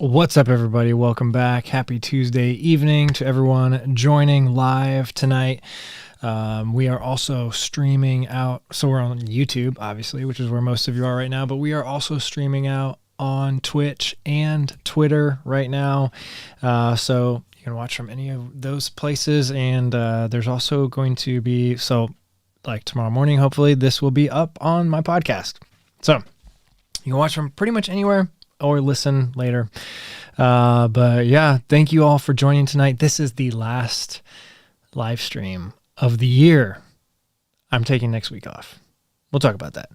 What's up, everybody? Welcome back. Happy Tuesday evening to everyone joining live tonight. We are also streaming out. So we're on YouTube, obviously, which is where most of you are right now, but we are also streaming out on Twitch and Twitter right now. So you can watch from any of those places. And there's also going to be, like tomorrow morning, hopefully this will be up on my podcast. So you can watch from pretty much anywhere or listen later. But yeah, thank you all for joining tonight. This is the last live stream of the year. I'm taking next week off. We'll talk about that.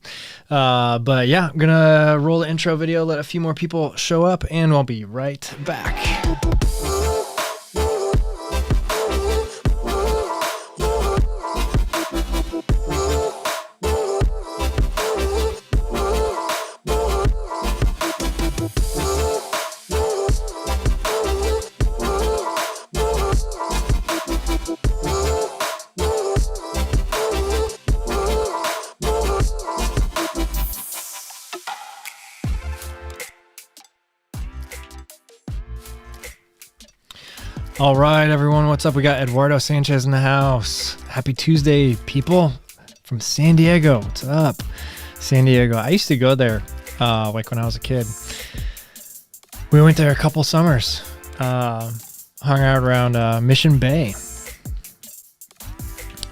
But yeah, I'm gonna roll the intro video, let a few more people show up, and I'll be right back. All right, everyone, what's up? We got Eduardo Sanchez in the house. Happy Tuesday, people from San Diego. What's up, San Diego? I used to go there like when I was a kid. We went there a couple summers, hung out around Mission Bay.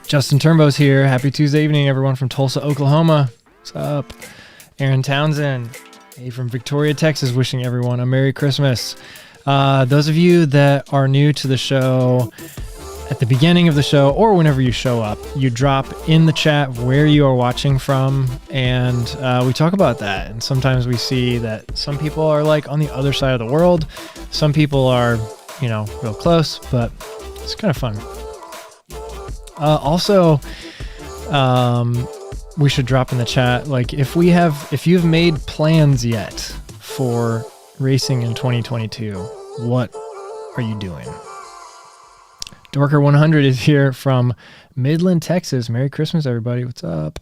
Justin Turnbow's here. Happy Tuesday evening, everyone from Tulsa, Oklahoma. What's up? Aaron Townsend, hey, from Victoria, Texas, wishing everyone a Merry Christmas. Those of you that are new to the show, at the beginning of the show or whenever you show up, you drop in the chat where you are watching from, and we talk about that. And sometimes we see that some people are like on the other side of the world. Some people are, real close, but it's kind of fun. Also, we should drop in the chat, like if you've made plans yet for racing in 2022, what are you doing? Dorker 100 is here from Midland, Texas. Merry Christmas, everybody. What's up?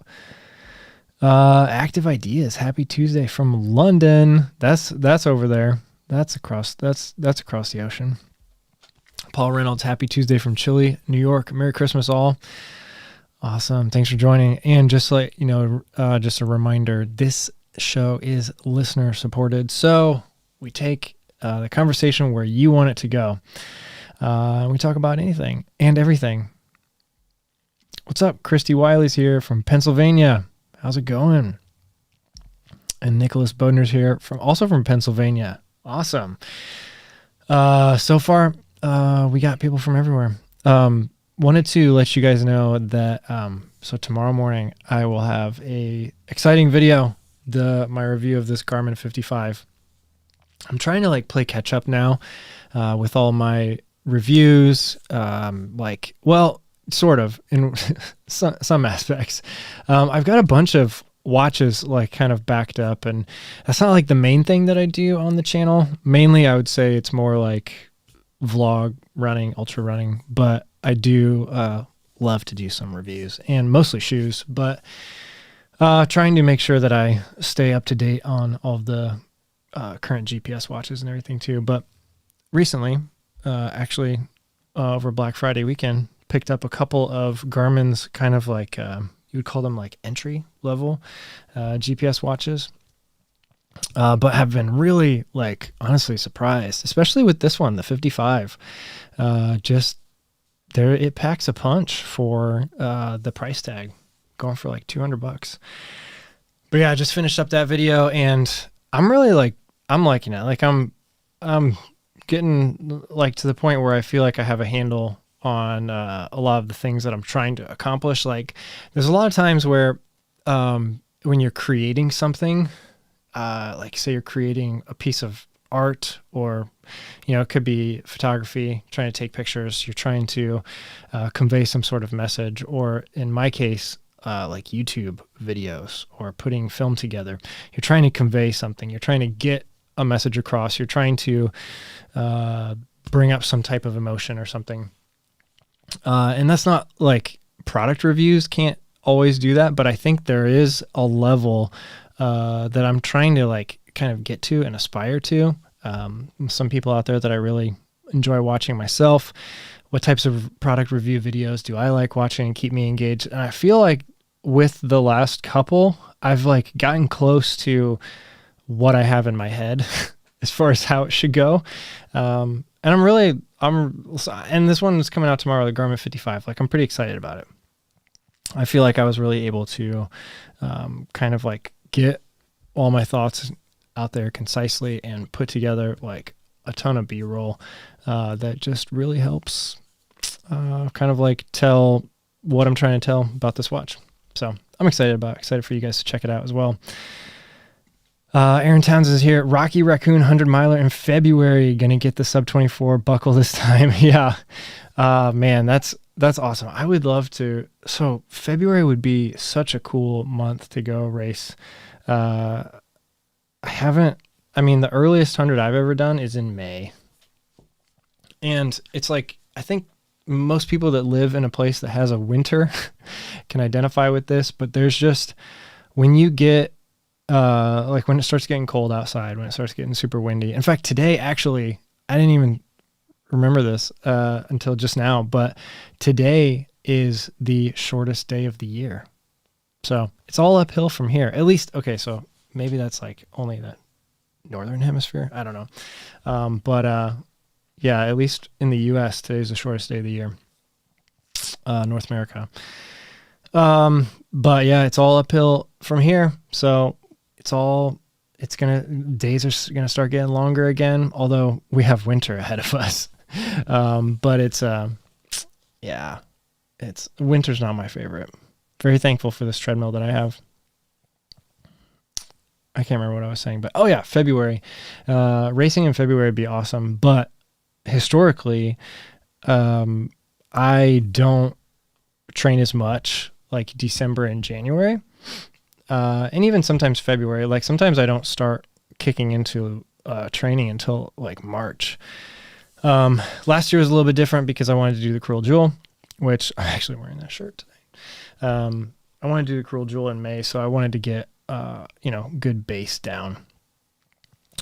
Active Ideas. Happy Tuesday from London. That's over there. That's across the ocean. Paul Reynolds. Happy Tuesday from Chile, New York. Merry Christmas, all. Awesome. Thanks for joining. And just just a reminder, this show is listener supported. So we take the conversation where you want it to go. We talk about anything and everything. What's up? Christy Wiley's here from Pennsylvania. How's it going? And Nicholas Bodner's here also from Pennsylvania. Awesome. So far, we got people from everywhere. Wanted to let you guys know that so tomorrow morning I will have a exciting video, my review of this Garmin 55. I'm trying to play catch up now with all my reviews, sort of in some aspects. I've got a bunch of watches kind of backed up, and that's not the main thing that I do on the channel. Mainly, I would say it's more like vlog running, ultra running, but I do love to do some reviews and mostly shoes, but trying to make sure that I stay up to date on all of the current GPS watches and everything too. But recently, actually over Black Friday weekend, picked up a couple of Garmin's kind of you would call them entry level GPS watches, but have been really honestly surprised, especially with this one, the 55. It packs a punch for the price tag, going for $200. But yeah, I just finished up that video, and I'm really I'm liking it. I'm getting to the point where I feel like I have a handle on a lot of the things that I'm trying to accomplish. There's a lot of times where when you're creating something, say you're creating a piece of art, or it could be photography, trying to take pictures, you're trying to convey some sort of message, or in my case, YouTube videos or putting film together, you're trying to convey something, you're trying to get a message across, you're trying to bring up some type of emotion or something. And that's not product reviews can't always do that, but I think there is a level that I'm trying to kind of get to and aspire to. some people out there that I really enjoy watching myself. What types of product review videos do I like watching and keep me engaged? And I feel like with the last couple, I've like gotten close to what I have in my head as far as how it should go. And and this one is coming out tomorrow, the Garmin 55. Like, I'm pretty excited about it. I feel like I was really able to kind of like get all my thoughts out there concisely and put together like a ton of B-roll that just really helps kind of like tell what I'm trying to tell about this watch. So I'm excited for you guys to check it out as well. Aaron Towns is here. Rocky Raccoon 100 miler in February. Gonna get the sub 24 buckle this time. Yeah. Man, that's awesome. I would love to. So February would be such a cool month to go race. The earliest 100 I've ever done is in May. And it's like, I think most people that live in a place that has a winter can identify with this, but there's just, when you get, like when it starts getting cold outside, when it starts getting super windy. In fact, today, actually, I didn't even remember this until just now, but today is the shortest day of the year. So it's all uphill from here. At least, okay, so maybe that's like only the northern hemisphere. I don't know. Yeah, at least in the U.S., today's the shortest day of the year. North America. But yeah, it's all uphill from here. So days are gonna start getting longer again, although we have winter ahead of us. But winter's not my favorite. Very thankful for this treadmill that I have. I can't remember what I was saying, but February. Racing in February would be awesome, but historically, I don't train as much like December and January. And even sometimes February, like sometimes I don't start kicking into training until like March. Last year was a little bit different because I wanted to do the Cruel Jewel, which I'm actually wearing that shirt today. I wanted to do the Cruel Jewel in May, so I wanted to get, good base down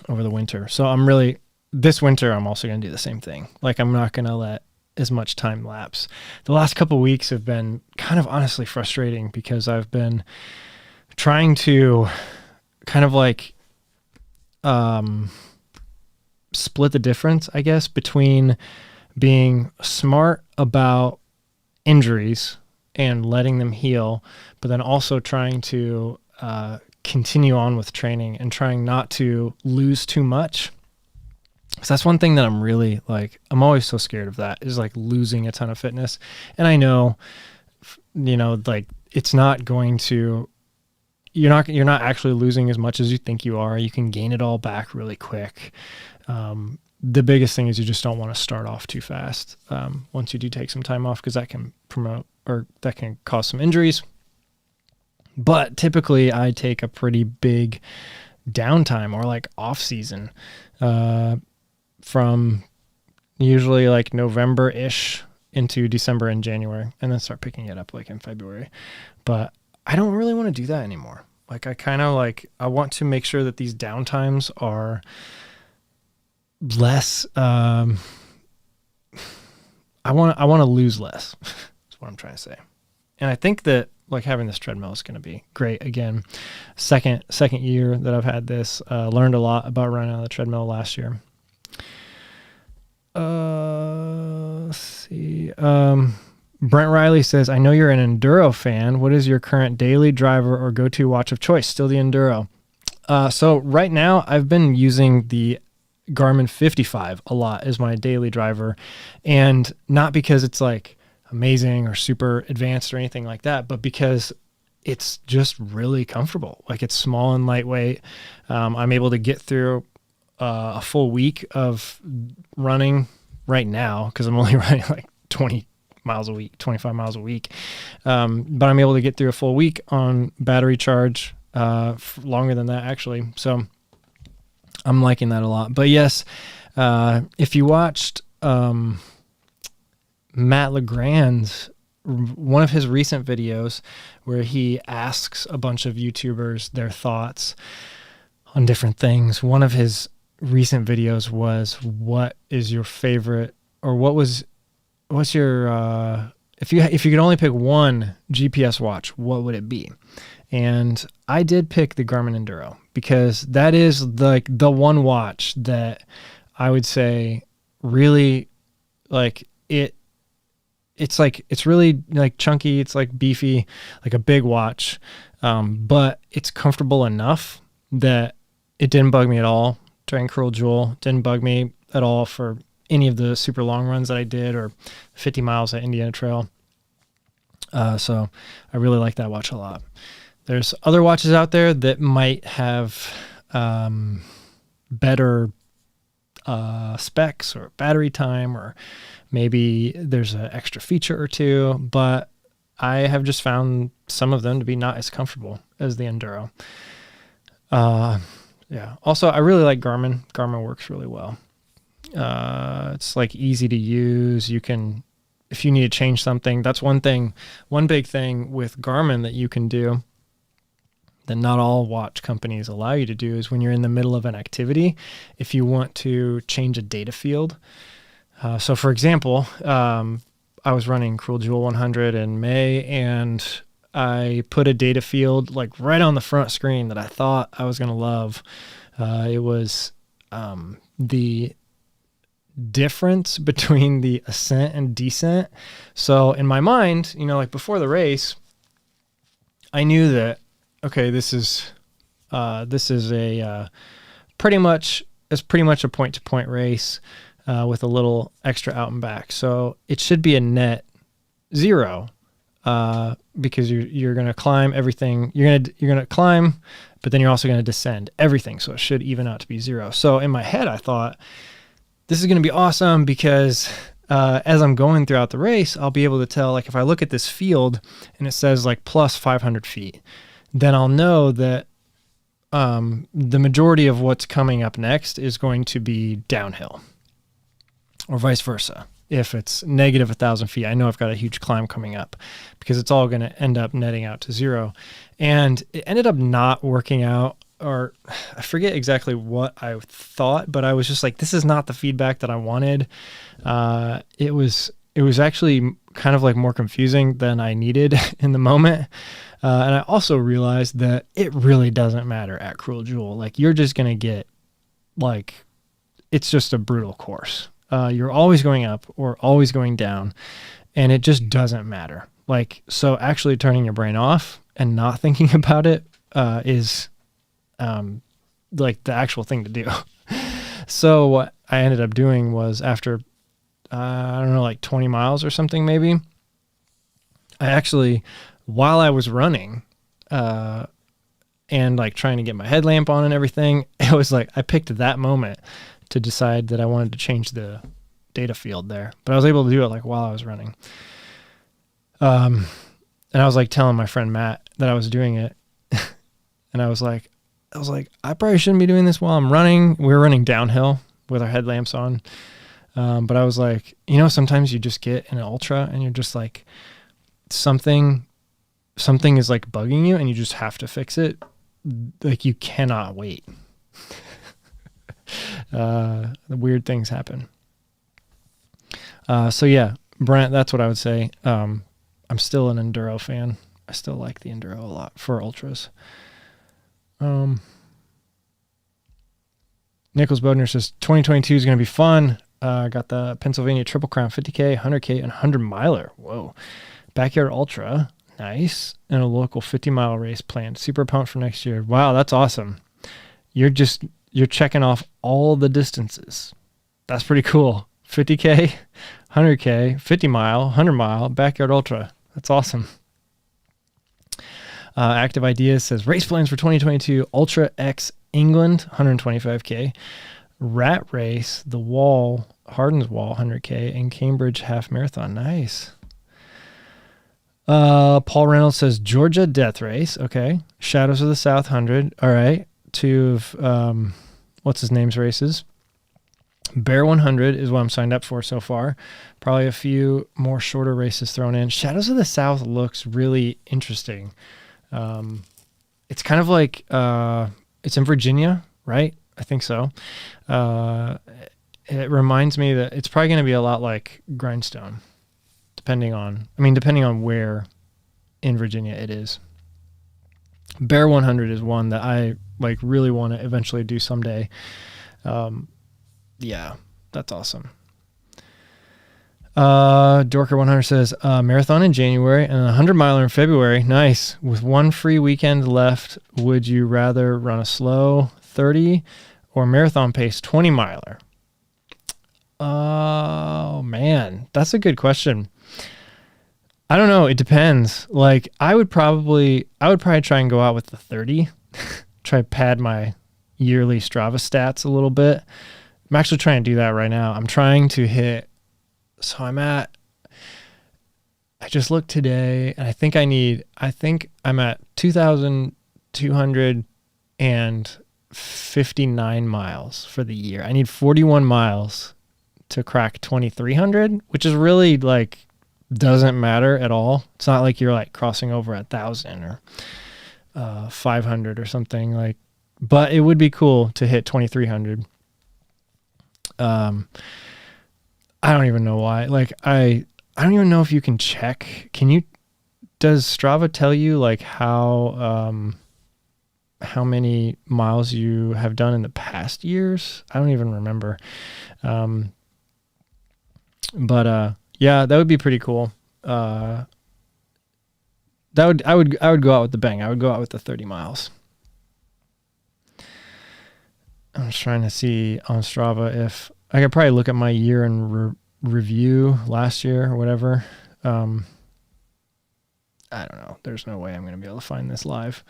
over the winter. So this winter, I'm also going to do the same thing. Like, I'm not going to let as much time lapse. The last couple of weeks have been kind of honestly frustrating because I've been trying to kind of like split the difference, I guess, between being smart about injuries and letting them heal, but then also trying to continue on with training and trying not to lose too much. So that's one thing that I'm really like, I'm always so scared of that, is like losing a ton of fitness. And I know, like it's not going to, you're not actually losing as much as you think you are. You can gain it all back really quick. The biggest thing is you just don't want to start off too fast. Once you do take some time off, because that can that can cause some injuries. But typically I take a pretty big downtime or like off season, from usually like November-ish into December and January, and then start picking it up like in February. But I don't really want to do that anymore. Like I want to make sure that these downtimes are less, I want to lose less. That's what I'm trying to say. And I think that like having this treadmill is going to be great. Again, second year that I've had this, learned a lot about running on the treadmill last year. Let's see. Brent Riley says, I know you're an Enduro fan. What is your current daily driver or go-to watch of choice? Still the Enduro. So right now I've been using the Garmin 55 a lot as my daily driver, and not because it's like amazing or super advanced or anything like that, but because it's just really comfortable. Like, it's small and lightweight. I'm able to get through a full week of running right now, because I'm only running like 20 miles a week, 25 miles a week. But I'm able to get through a full week on battery charge, longer than that actually. So I'm liking that a lot. But yes, if you watched Matt Legrand's, one of his recent videos where he asks a bunch of YouTubers their thoughts on different things, one of his recent videos was, what is your favorite, or what's your, if you could only pick one GPS watch, what would it be? And I did pick the Garmin Enduro, because that is like the one watch that I would say really, like, it's really like chunky. It's like beefy, like a big watch. But it's comfortable enough that it didn't bug me at all during Cruel Jewel. Didn't bug me at all for any of the super long runs that I did, or 50 miles at Indiana Trail. So I really like that watch a lot. There's other watches out there that might have better specs or battery time, or maybe there's an extra feature or two, but I have just found some of them to be not as comfortable as the Enduro. Yeah. Also, I really like Garmin. Garmin works really well. It's like easy to use. You can, if you need to change something, that's one big thing with Garmin that you can do that not all watch companies allow you to do, is when you're in the middle of an activity, if you want to change a data field. So for example, I was running Cruel Jewel 100 in May, and I put a data field like right on the front screen that I thought I was going to love. It was the difference between the ascent and descent. So in my mind, like before the race, I knew that, okay, this is a pretty much a point-to-point race with a little extra out and back. So it should be a net 0 because you're going to climb everything. You're going to climb, but then you're also going to descend everything. So it should even out to be 0. So in my head, I thought, this is going to be awesome, because as I'm going throughout the race, I'll be able to tell, like if I look at this field and it says like plus 500 feet, then I'll know that the majority of what's coming up next is going to be downhill, or vice versa. If it's negative 1,000 feet, I know I've got a huge climb coming up, because it's all going to end up netting out to 0. And it ended up not working out, or I forget exactly what I thought, but I was just like, this is not the feedback that I wanted. It was actually kind of like more confusing than I needed in the moment. And I also realized that it really doesn't matter at Cruel Jewel. Like, you're just going to get, like, it's just a brutal course. You're always going up or always going down, and it just doesn't matter. Like, so actually turning your brain off and not thinking about it is like the actual thing to do. So what I ended up doing was, after, I don't know, like 20 miles or something maybe, I actually, while I was running and like trying to get my headlamp on and everything, it was like I picked that moment to decide that I wanted to change the data field there. But I was able to do it like while I was running. And I was like telling my friend Matt that I was doing it. And I was like, I probably shouldn't be doing this while I'm running. We were running downhill with our headlamps on. But I was like, sometimes you just get in an ultra and you're just like, something is like bugging you and you just have to fix it. Like, you cannot wait. The weird things happen. So yeah, Brent, that's what I would say. I'm still an Enduro fan. I still like the Enduro a lot for ultras. Nichols Bodner says 2022 is going to be fun. Got the Pennsylvania Triple Crown 50K, 100K, and 100 miler. Whoa. Backyard Ultra. Nice. And a local 50-mile race planned. Super pumped for next year. Wow, that's awesome. You're checking off all the distances. That's pretty cool. 50K, 100K, 50 mile, 100 mile, Backyard Ultra. That's awesome. Active Ideas says race plans for 2022, Ultra X England, 125K, Rat Race, The Wall, Hardens Wall, 100K, and Cambridge Half Marathon. Nice. Paul Reynolds says Georgia Death Race. Okay. Shadows of the South 100. All right. Two of, what's his name's races. Bear 100 is what I'm signed up for so far. Probably a few more shorter races thrown in. Shadows of the South looks really interesting. It's kind of like, it's in Virginia, right? I think so. It reminds me that it's probably going to be a lot like Grindstone, depending on where in Virginia it is. Bear 100 is one that I like really want to eventually do someday. Yeah, that's awesome. Dorker 100 says, marathon in January and a 100 miler in February. Nice. With one free weekend left, would you rather run a slow 30 or marathon pace 20 miler? Oh man, that's a good question. I don't know. It depends. Like I would probably try and go out with the 30, try to pad my yearly Strava stats a little bit. I'm actually trying to do that right now. I'm trying to hit, so I just looked today and I think I'm at 2,259 miles for the year. I need 41 miles to crack 2,300, which is really like doesn't matter at all. It's not like you're like crossing over 1,000 or 500 or something like, but it would be cool to hit 2,300. I don't even know why. Like I don't even know if you can check. Does Strava tell you like how many miles you have done in the past years? I don't even remember. But yeah, that would be pretty cool. I would go out with the bang. I would go out with the 30 miles. I'm just trying to see on Strava if I could probably look at my year in review last year or whatever. I don't know. There's no way I'm going to be able to find this live.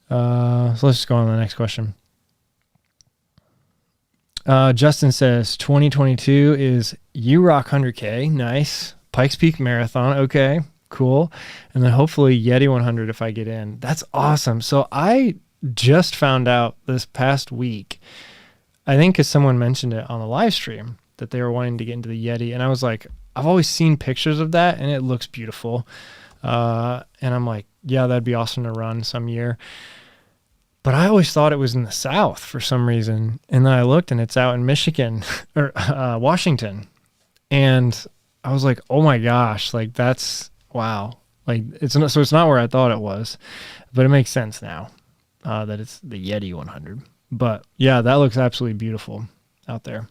So let's just go on to the next question. Justin says 2022 is URock 100K. Nice. Pikes Peak Marathon. Okay, cool. And then hopefully Yeti 100 if I get in. That's awesome. So I just found out this past week, I think because someone mentioned it on the live stream, that they were wanting to get into the Yeti. And I was like, I've always seen pictures of that and it looks beautiful. And I'm like, yeah, that'd be awesome to run some year. But I always thought it was in the South for some reason. And then I looked and it's out in Michigan or Washington. And I was like, oh my gosh, like that's wow. Like it's not where I thought it was, but it makes sense now that it's the Yeti 100. But yeah, that looks absolutely beautiful out there.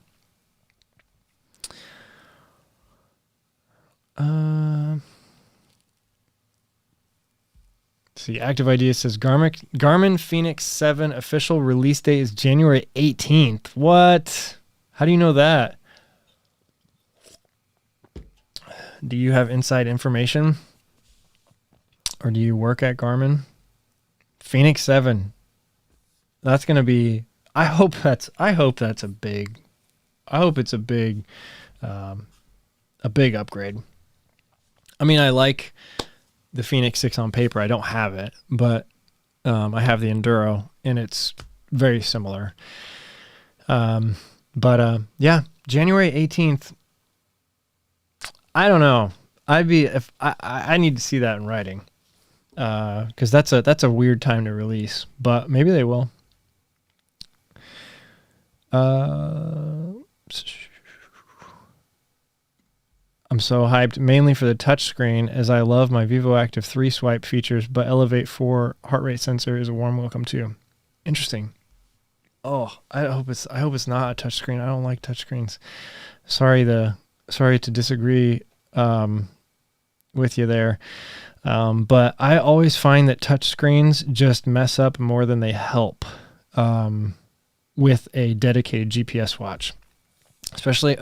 See, Active Idea says Garmin Fenix 7 official release date is January 18th. What? How do you know that? Do you have inside information? Or do you work at Garmin? Fenix 7. That's going to be, I hope it's a big upgrade. I mean, I like the Fenix 6 on paper. I don't have it, but I have the Enduro and it's very similar. Yeah, January 18th. I don't know. I need to see that in writing. Cause that's a weird time to release, but maybe they will. I'm so hyped, mainly for the touchscreen, as I love my VivoActive 3 swipe features, but Elevate 4 heart rate sensor is a warm welcome too. Interesting. Oh, I hope it's not a touchscreen. I don't like touchscreens. Sorry to disagree with you there. But I always find that touchscreens just mess up more than they help with a dedicated GPS watch. Especially,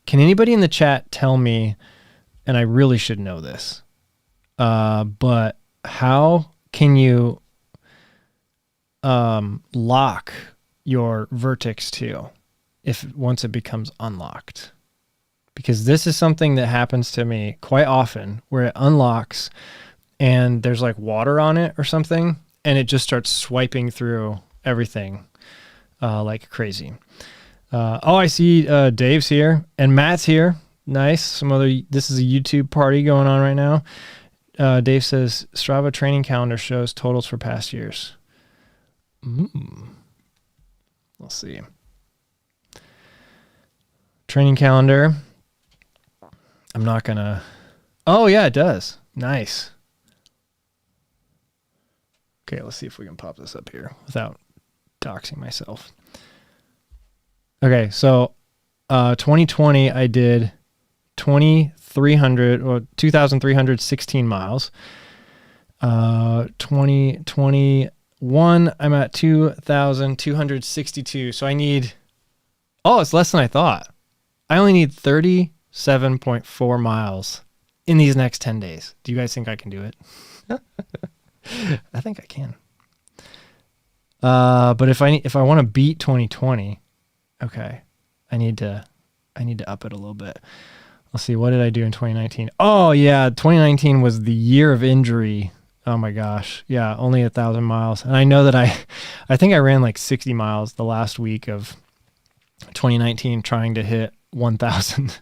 can anybody in the chat tell me, and I really should know this, but how can you lock your Vertex 2 once it becomes unlocked? Because this is something that happens to me quite often where it unlocks and there's like water on it or something and it just starts swiping through everything like crazy. I see Dave's here and Matt's here. Nice. This is a YouTube party going on right now. Dave says Strava training calendar shows totals for past years. Let's see. Training calendar. I'm not going to... Oh, yeah, it does. Nice. Okay, let's see if we can pop this up here without doxing myself. Okay, so 2020, I did 2,316 miles. 2021, I'm at 2,262. So I need... Oh, it's less than I thought. I only need 37.4 miles in these next 10 days. Do you guys think I can do it? I think I can. But if I want to beat 2020, okay, I need to up it a little bit. Let's see, what did I do in 2019? Oh yeah, 2019 was the year of injury. Oh my gosh, yeah, only 1,000 miles, and I know that I think I ran like 60 miles the last week of 2019 trying to hit 1,000.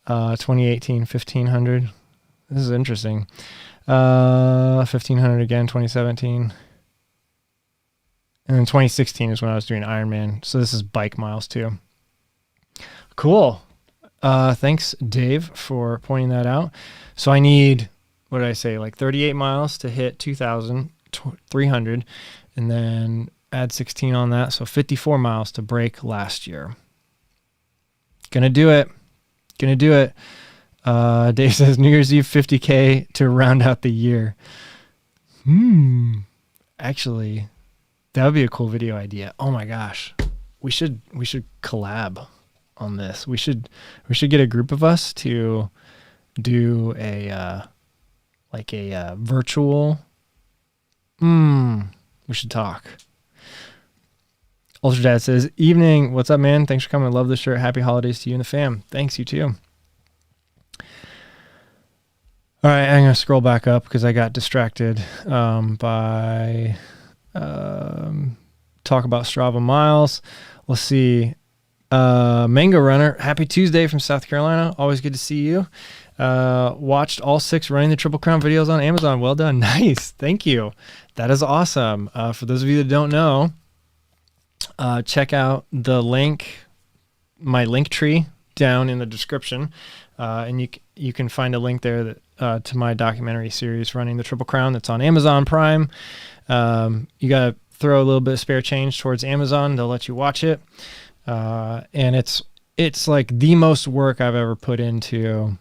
2018, 1,500. This is interesting. 1,500 again, 2017. And then 2016 is when I was doing Ironman. So this is bike miles too. Cool. Thanks, Dave, for pointing that out. So I need, what did I say, like 38 miles to hit 2,300, and then add 16 on that. So 54 miles to break last year. Gonna do it. Dave says New Year's Eve 50K to round out the year. Actually, that would be a cool video idea. Oh my gosh. We should collab on this. We should get a group of us to do a virtual. We should talk. Ultra Dad says, evening. What's up, man? Thanks for coming. Love the shirt. Happy holidays to you and the fam. Thanks, you too. All right, I'm going to scroll back up because I got distracted by talk about Strava miles. Let's see. Mango Runner, happy Tuesday from South Carolina. Always good to see you. Watched all 6 Running the Triple Crown videos on Amazon. Well done. Nice. Thank you. That is awesome. For those of you that don't know, check out the link, my link tree down in the description. And you can find a link there that, to my documentary series, Running the Triple Crown, that's on Amazon Prime. You got to throw a little bit of spare change towards Amazon. They'll let you watch it. And it's like the most work I've ever put into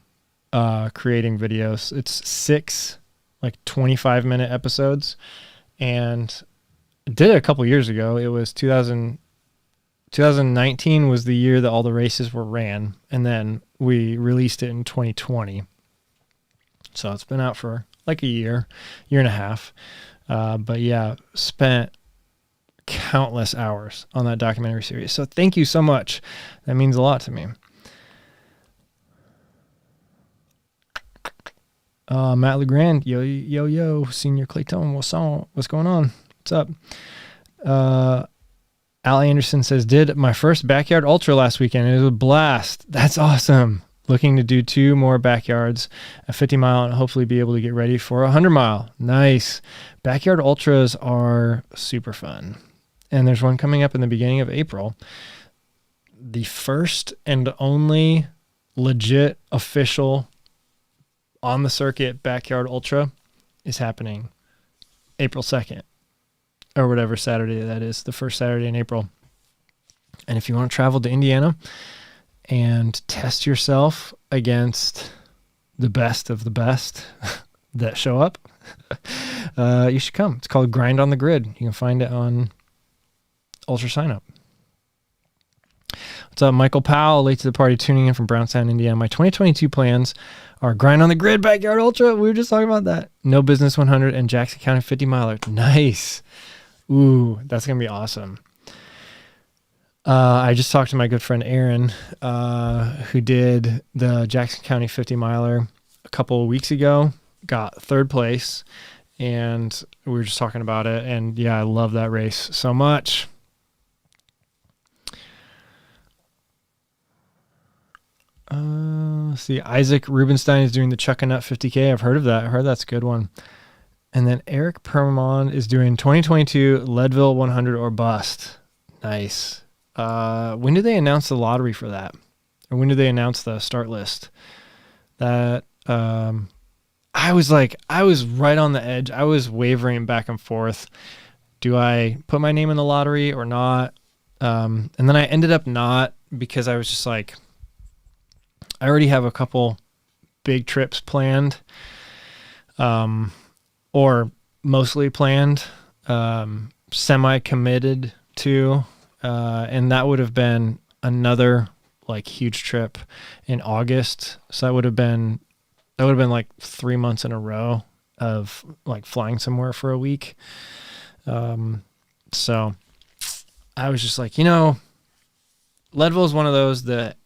creating videos. It's 6 like 25-minute episodes, and I did it a couple years ago. It was 2019 was the year that all the races were ran, and then we released it in 2020. So it's been out for like a year and a half. But yeah, spent countless hours on that documentary series. So thank you so much. That means a lot to me. Matt Legrand, yo, Senior Clayton, what's going on? What's up? Al Anderson says, did my first backyard ultra last weekend. It was a blast. That's awesome. Looking to do 2 more backyards, a 50 mile, and hopefully be able to get ready for a 100 mile. Nice. Backyard ultras are super fun. And there's one coming up in the beginning of April. The first and only legit official on the circuit backyard ultra is happening April 2nd or whatever Saturday that is, the first Saturday in April. And if you want to travel to Indiana and test yourself against the best of the best that show up, you should come. It's called Grind on the Grid. You can find it on Ultra Sign Up. What's up, Michael Powell, late to the party, tuning in from Brownstown, Indiana. My 2022 plans are Grind on the Grid Backyard Ultra. We were just talking about that. No Business 100 and Jackson County 50 miler. Nice. Ooh, that's going to be awesome. I just talked to my good friend Aaron, who did the Jackson County 50 miler a couple of weeks ago, got 3rd place, and we were just talking about it. And yeah, I love that race so much. See, Isaac Rubinstein is doing the Chuck a Nut 50K. I've heard of that. I heard that's a good one. And then Eric Permon is doing 2022 Leadville 100 or bust. Nice. When did they announce the lottery for that? Or when did they announce the start list? That, I was right on the edge. I was wavering back and forth. Do I put my name in the lottery or not? And then I ended up not, because I was just like, I already have a couple big trips planned, or mostly planned, semi-committed to, and that would have been another like huge trip in August. So that would have been like 3 months in a row of like flying somewhere for a week. So I was just like, Leadville is one of those that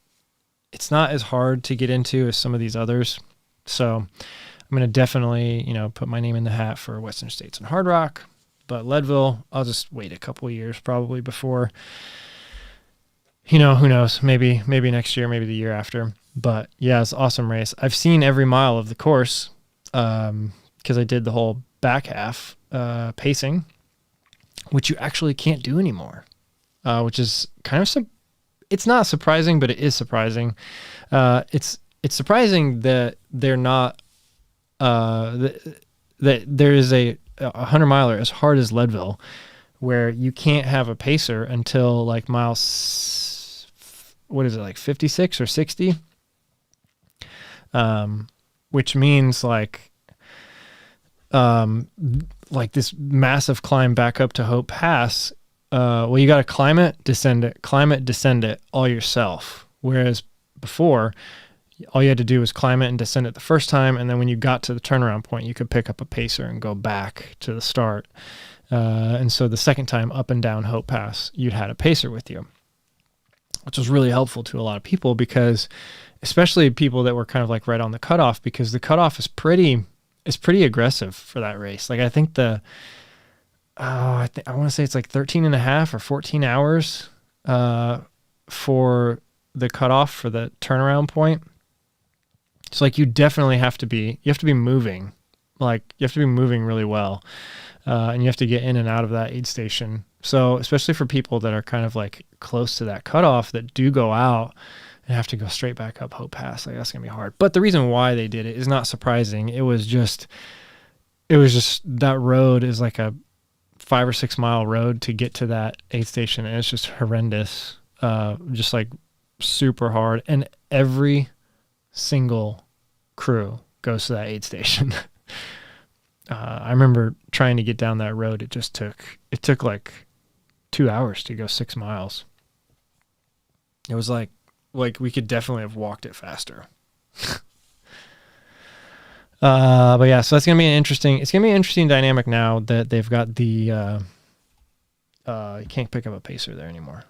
it's not as hard to get into as some of these others. So I'm going to definitely, put my name in the hat for Western States and Hard Rock. But Leadville, I'll just wait a couple of years probably before, who knows, maybe next year, maybe the year after. But yeah, it's an awesome race. I've seen every mile of the course because I did the whole back half pacing, which you actually can't do anymore, which is kind of it's not surprising, but it is surprising. It's surprising that they're not that there is a 100-miler as hard as Leadville, where you can't have a pacer until like miles, what is it, like 56 or 60? Which means like this massive climb back up to Hope Pass. Well, you got to climb it, descend it all yourself. Whereas before, all you had to do was climb it and descend it the first time, and then when you got to the turnaround point, you could pick up a pacer and go back to the start. And so the second time up and down Hope Pass, you'd had a pacer with you, which was really helpful to a lot of people, because especially people that were kind of like right on the cutoff, because the cutoff is pretty aggressive for that race. Like I think I want to say it's like 13 and a half or 14 hours for the cutoff for the turnaround point. So like you definitely have to be moving, like you have to be moving really well, and you have to get in and out of that aid station. So especially for people that are kind of like close to that cutoff that do go out and have to go straight back up Hope Pass, like that's gonna be hard. But the reason why they did it is not surprising. It was just that road is like a 5 or 6 mile road to get to that aid station, and it's just horrendous, just like super hard, and every single crew goes to that aid station. I remember trying to get down that road. It took like 2 hours to go 6 miles. It was like we could definitely have walked it faster. But yeah, so it's gonna be an interesting dynamic now that they've got the you can't pick up a pacer there anymore.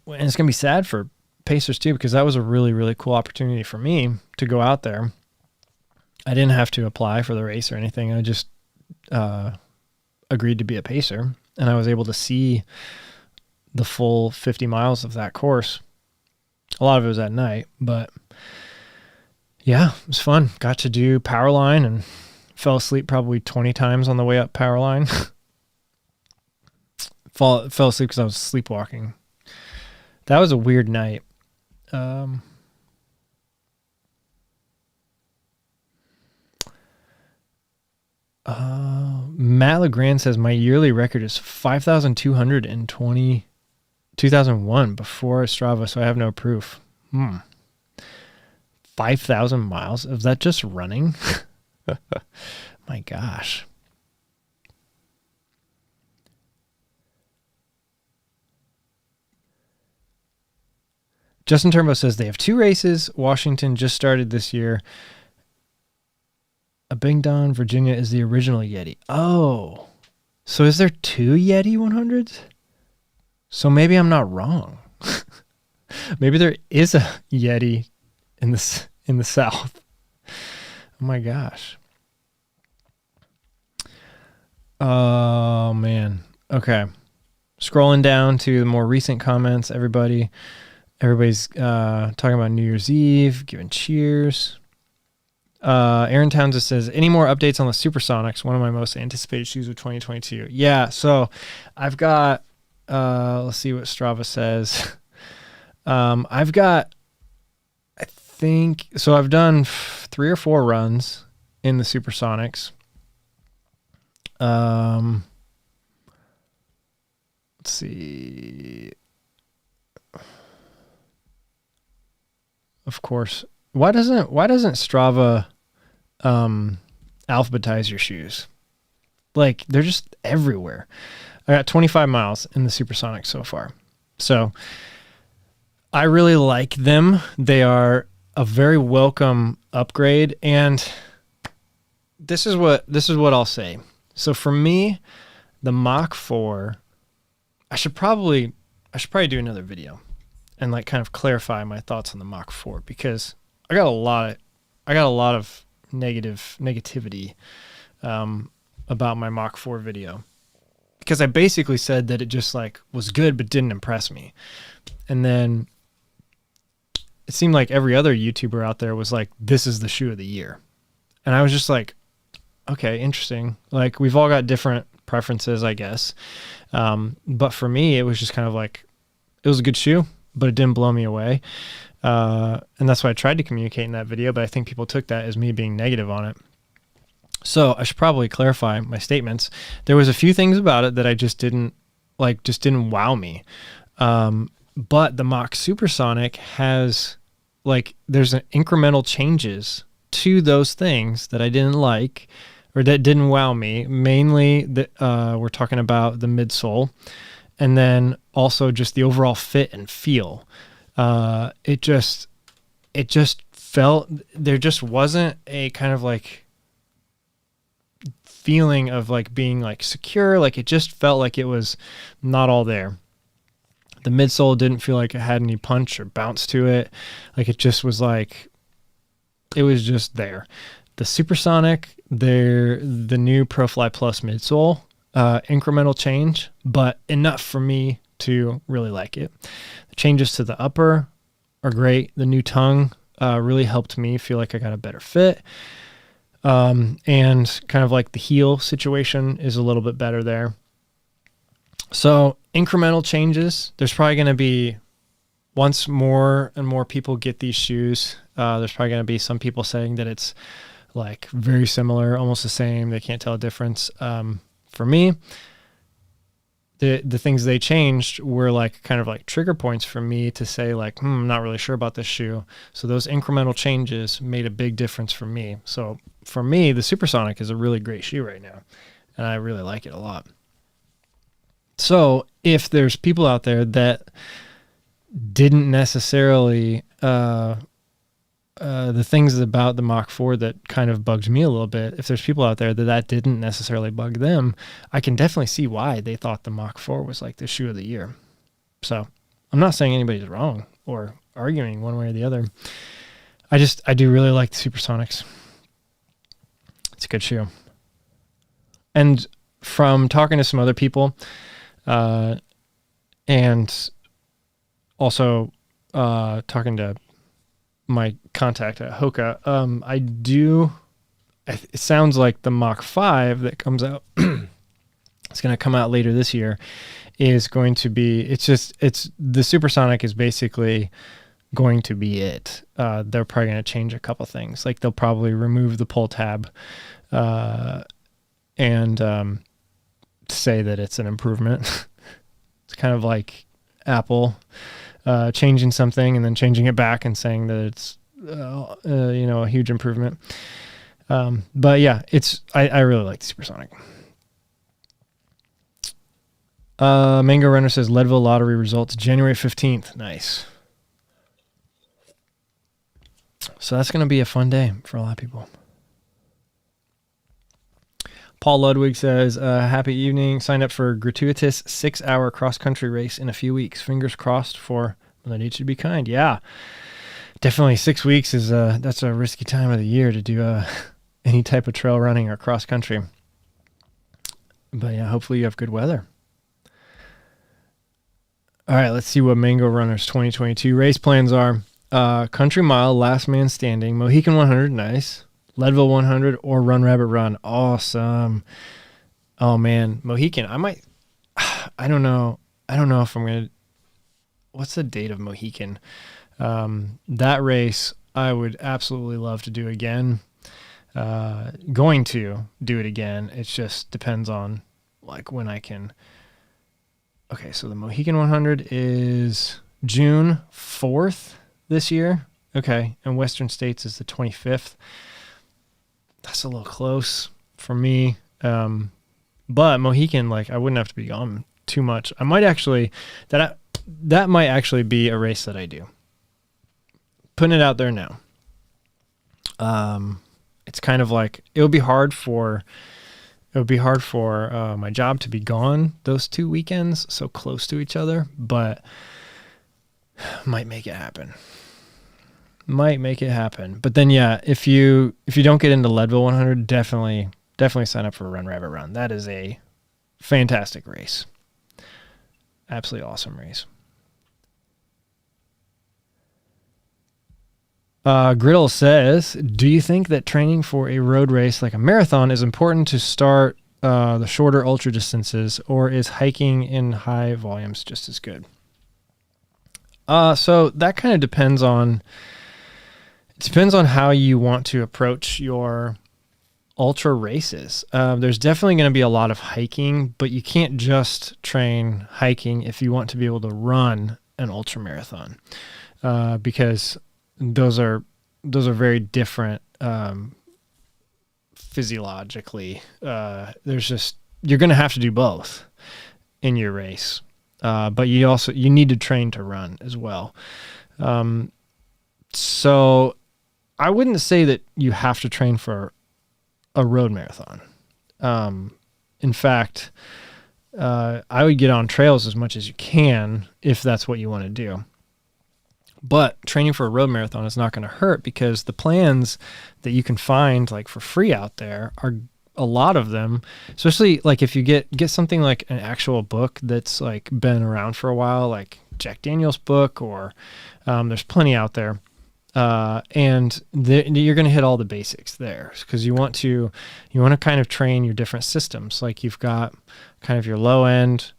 And it's gonna be sad for pacers too, because that was a really, really cool opportunity for me to go out there. I didn't have to apply for the race or anything. I just agreed to be a pacer, and I was able to see the full 50 miles of that course. A lot of it was at night, but yeah, it was fun. Got to do Powerline and fell asleep probably 20 times on the way up Powerline. Fell asleep because I was sleepwalking. That was a weird night. Matt Legrand says my yearly record is 5,220 before Strava, so I have no proof. 5,000 miles of that just running. My gosh. Justin Turnbow says they have 2 races. Washington just started this year. Abingdon, Virginia is the original Yeti. Oh, so is there 2 Yeti 100s? So maybe I'm not wrong. Maybe there is a Yeti in the South. Oh my gosh. Oh man. Okay. Scrolling down to the more recent comments. Everybody's talking about New Year's Eve, giving cheers. Aaron Townsend says, any more updates on the Supersonics? One of my most anticipated shoes of 2022. Yeah, so I've got, let's see what Strava says. I've got, I think, so I've done 3 or 4 runs in the Supersonics. Let's see. Of course. Why doesn't Strava alphabetize your shoes? Like, they're just everywhere. I got 25 miles in the Supersonic so far. So I really like them. They are a very welcome upgrade. And this is what I'll say. So for me, the Mach 4, I should probably do another video and like kind of clarify my thoughts on the Mach 4, because I got a lot of negativity about my Mach 4 video, because I basically said that it just like was good but didn't impress me. And then it seemed like every other YouTuber out there was like, this is the shoe of the year. And I was just like, okay, interesting. Like, we've all got different preferences, I guess. But for me, it was just kind of like, it was a good shoe, but it didn't blow me away. And that's what I tried to communicate in that video, but I think people took that as me being negative on it. So I should probably clarify my statements. There was a few things about it that I just didn't wow me. But the Mach Supersonic has, like, there's an incremental changes to those things that I didn't like, or that didn't wow me. Mainly we're talking about the midsole, and then also just the overall fit and feel. It just felt, there just wasn't a kind of like feeling of like being like secure. Like, it just felt like it was not all there. The midsole didn't feel like it had any punch or bounce to it. Like, it just was like, it was just there. The Supersonic, the new ProFly Plus midsole, incremental change, but enough for me to really like it. The changes to the upper are great. The new tongue really helped me feel like I got a better fit. And kind of like the heel situation is a little bit better there. So incremental changes. There's probably going to be, once more and more people get these shoes, there's probably going to be some people saying that it's like very similar, almost the same. They can't tell a difference. For me, the things they changed were like kind of like trigger points for me to say like, I'm not really sure about this shoe. So those incremental changes made a big difference for me. So for me, the Supersonic is a really great shoe right now, and I really like it a lot. So if there's people out there that didn't necessarily, the things about the Mach 4 that kind of bugged me a little bit, if there's people out there that didn't necessarily bug them, I can definitely see why they thought the Mach 4 was like the shoe of the year. So I'm not saying anybody's wrong or arguing one way or the other. I do really like the Supersonics. It's a good shoe. And from talking to some other people, and also talking to my contact at Hoka, it sounds like the Mach 5 that comes out, it's going to come out later this year, is going to be, the Supersonic is basically going to be it. They're probably going to change a couple things. Like, they'll probably remove the pull tab, and say that it's an improvement. It's kind of like Apple changing something and then changing it back and saying that it's a huge improvement. But yeah, I really like the Supersonic. Mango Runner says Leadville lottery results January 15th. Nice. So that's going to be a fun day for a lot of people. Paul Ludwig says, happy evening. Signed up for a gratuitous 6-hour cross-country race in a few weeks. Fingers crossed for Mother Nature to be kind. Yeah, definitely 6 weeks is that's a risky time of the year to do any type of trail running or cross-country. But yeah, hopefully you have good weather. All right, let's see what Mango Runner's 2022 race plans are. Country Mile, Last Man Standing, Mohican 100, nice. Leadville 100 or Run Rabbit Run. Awesome. Oh man, Mohican. I don't know if I'm going to, what's the date of Mohican? That race I would absolutely love to do again. Going to do it again. It just depends on like when I can. Okay, so the Mohican 100 is June 4th this year. Okay, and Western States is the 25th. That's a little close for me. But Mohican, like, I wouldn't have to be gone too much. I might actually, that might actually be a race that I do. Putting it out there now. It's kind of like, it would be hard for my job to be gone those 2 weekends so close to each other, but might make it happen. But then, yeah, if you don't get into Leadville 100, definitely sign up for Run Rabbit Run. That is a fantastic race. Absolutely awesome race. Griddle says, do you think that training for a road race like a marathon is important to start the shorter ultra distances, or is hiking in high volumes just as good? So that kind of depends on how you want to approach your ultra races. There's definitely going to be a lot of hiking, but you can't just train hiking if you want to be able to run an ultra marathon, because those are very different physiologically. You're going to have to do both in your race, but you need to train to run as well. So I wouldn't say that you have to train for a road marathon. In fact, I would get on trails as much as you can if that's what you want to do. But training for a road marathon is not going to hurt, because the plans that you can find like for free out there are a lot of them, especially like if you get something like an actual book that's like been around for a while, like Jack Daniel's book, or there's plenty out there. And you're going to hit all the basics there, because you want to kind of train your different systems. Like you've got kind of your low end,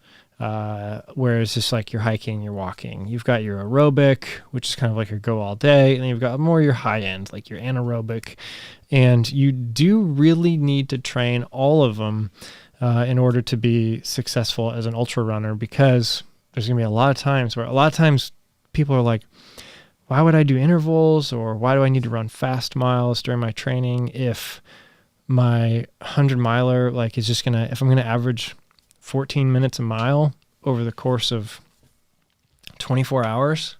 where it's just like you're hiking, you're walking. You've got your aerobic, which is kind of like your go all day. And then you've got more your high end, like your anaerobic. And you do really need to train all of them in order to be successful as an ultra runner, because there's going to be a lot of times people are like, why would I do intervals, or why do I need to run fast miles during my training if my 100 miler like is just if I'm going to average 14 minutes a mile over the course of 24 hours?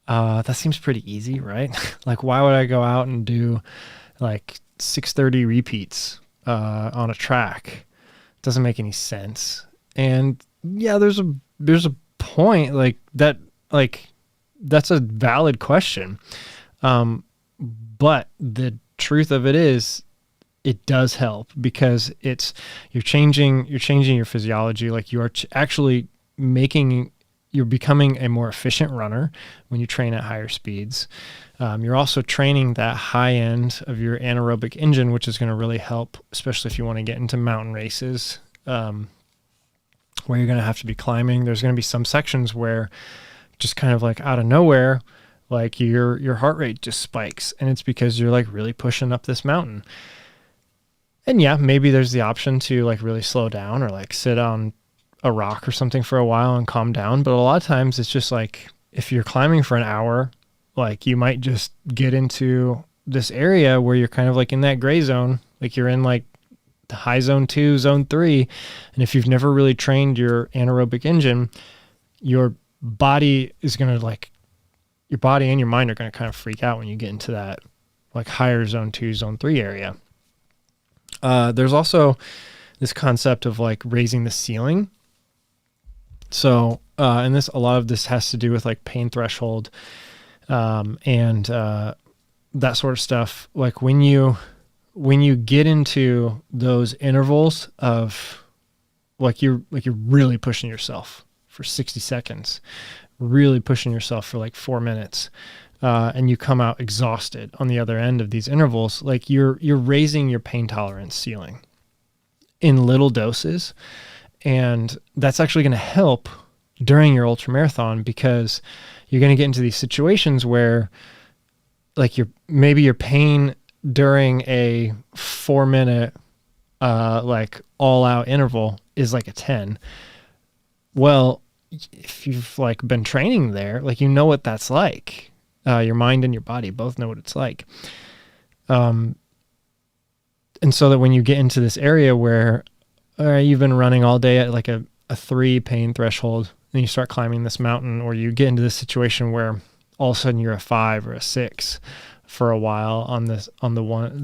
That seems pretty easy, right? Like, why would I go out and do like 630 repeats on a track? It doesn't make any sense. And yeah, there's a point like that, like, that's a valid question. But the truth of it is, it does help, because you're changing your physiology. Like you are you're becoming a more efficient runner when you train at higher speeds. You're also training that high end of your anaerobic engine, which is going to really help, especially if you want to get into mountain races, where you're going to have to be climbing. There's going to be some sections where just kind of like out of nowhere, like your heart rate just spikes, and it's because you're like really pushing up this mountain. And yeah, maybe there's the option to like really slow down, or like sit on a rock or something for a while and calm down. But a lot of times it's just like, if you're climbing for an hour, like you might just get into this area where you're kind of like in that gray zone, like you're in like the high zone 2, zone 3. And if you've never really trained your anaerobic engine, your body is going to like, your body and your mind are going to kind of freak out when you get into that like higher zone 2, zone 3 area. There's also this concept of like raising the ceiling. So, and a lot of this has to do with like pain threshold, and that sort of stuff. Like when you get into those intervals of like you're really pushing yourself for 60 seconds, really pushing yourself for like 4 minutes, and you come out exhausted on the other end of these intervals, like you're raising your pain tolerance ceiling in little doses. And that's actually going to help during your ultra marathon, because you're going to get into these situations where like maybe your pain during a 4-minute, like all out interval is like a 10. Well, if you've like been training there, like, you know what that's like. Your mind and your body both know what it's like. And so that when you get into this area where you've been running all day at like a 3 pain threshold, and you start climbing this mountain, or you get into this situation where all of a sudden you're a 5 or a 6 for a while on the